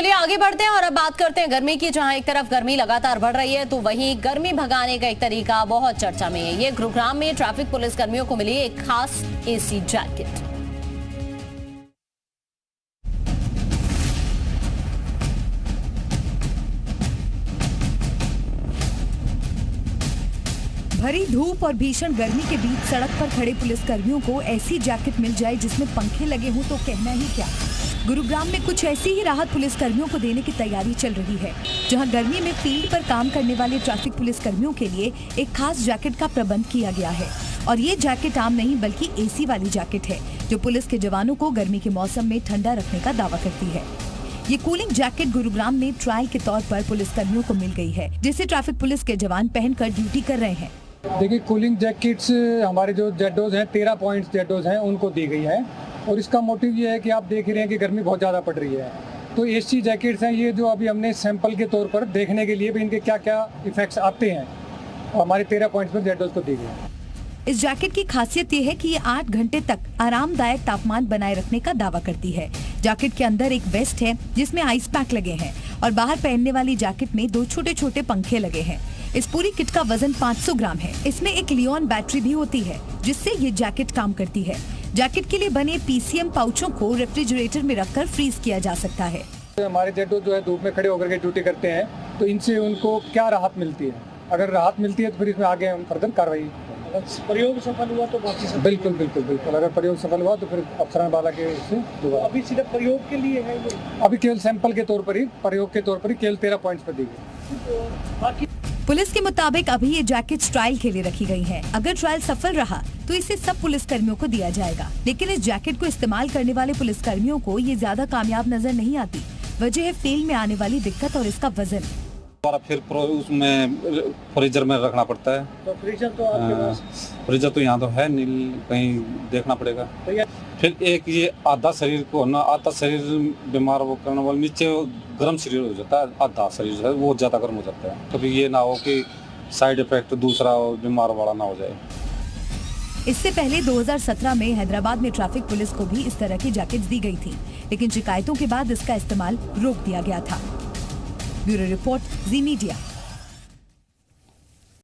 चलिए आगे बढ़ते हैं और अब बात करते हैं गर्मी की। जहां एक तरफ गर्मी लगातार बढ़ रही है तो वहीं गर्मी भगाने का एक तरीका बहुत चर्चा में है। ये गुरुग्राम में ट्रैफिक पुलिस कर्मियों को मिली एक खास एसी जैकेट। भरी धूप और भीषण गर्मी के बीच सड़क पर खड़े पुलिस कर्मियों को ऐसी जैकेट मिल जाए जिसमें पंखे लगे हों तो कहना ही क्या। गुरुग्राम में कुछ ऐसी ही राहत पुलिस कर्मियों को देने की तैयारी चल रही है, जहां गर्मी में फील्ड पर काम करने वाले ट्रैफिक पुलिस कर्मियों के लिए एक खास जैकेट का प्रबंध किया गया है। और ये जैकेट आम नहीं बल्कि एसी वाली जैकेट है, जो पुलिस के जवानों को गर्मी के मौसम में ठंडा रखने का दावा करती है। ये कूलिंग जैकेट गुरुग्राम में ट्रायल के तौर पर पुलिस कर्मियों को मिल गई है, जिसे ट्रैफिक पुलिस के जवान पहनकर ड्यूटी कर रहे हैं। देखिए, कूलिंग जैकेट्स हमारे जो जेडोज हैं 13 पॉइंट्स जेडोज हैं उनको दी गई है। और इसका मोटिव ये है कि आप देख रहे हैं कि गर्मी बहुत ज़्यादा पड़ रही है, तो एसी जैकेट्स हैं ये जो अभी हमने सैंपल के तौर पर देखने के लिए भी इनके क्या क्या इफेक्ट्स आते हैं, और हमारे 13 पॉइंट्स में जेडोज को दी गई है। इस जैकेट की खासियत ये है कि ये 8 घंटे तक आरामदायक तापमान बनाए रखने का दावा करती है। जैकेट के अंदर एक वेस्ट है जिसमें आइस पैक लगे हैं और बाहर पहनने वाली जैकेट में 2 छोटे छोटे पंखे लगे हैं। इस पूरी किट का वजन 500 ग्राम है। इसमें एक लियोन बैटरी भी होती है जिससे ये जैकेट काम करती है। जैकेट के लिए बने पीसीएम पाउचों को रेफ्रिजरेटर में रखकर फ्रीज किया जा सकता है। हमारे जेडो जो है धूप में खड़े होकर के ड्यूटी करते हैं, तो इनसे उनको क्या राहत मिलती है। अगर राहत मिलती है तो फिर इसमें आगे हम फर्दर कार्रवाई। प्रयोग सफल हुआ तो बाकी सब बिल्कुल बिल्कुल बिल्कुल। अगर प्रयोग सफल हुआ तो फिर अफसरान वाला के उससे अभी सिर्फ प्रयोग के लिए है ये? अभी केवल सैंपल के तौर पर ही, प्रयोग के तौर पर ही केवल 13 पॉइंट्स पर दी गई। पुलिस के मुताबिक अभी ये जैकेट ट्रायल के लिए रखी गई हैं। अगर ट्रायल सफल रहा तो इसे सब पुलिस कर्मियों को दिया जाएगा, लेकिन इस जैकेट को इस्तेमाल करने वाले पुलिस कर्मियों को ये ज्यादा कामयाब नजर नहीं आती। वजह है फील्ड में आने वाली दिक्कत और इसका वजन। फिर उसमें फ्रीजर में रखना पड़ता है। तो फ्रीजर तो आपके पास? फ्रीजर तो यहाँ तो है नहीं, कहीं देखना पड़ेगा। फिर एक ये आधा शरीर को ना, आधा शरीर बीमार वो करने वाले, नीचे गर्म शरीर हो जाता है, आधा शरीर है वो ज्यादा गर्म हो जाता है। कभी ये ना हो कि साइड इफेक्ट दूसरा बीमार वाला ना हो जाए। इससे पहले 2017 में हैदराबाद में ट्रैफिक पुलिस को भी इस तरह की जैकेट दी गई थी, लेकिन शिकायतों के बाद इसका इस्तेमाल रोक दिया गया था। ब्यूरो रिपोर्ट, जी मीडिया।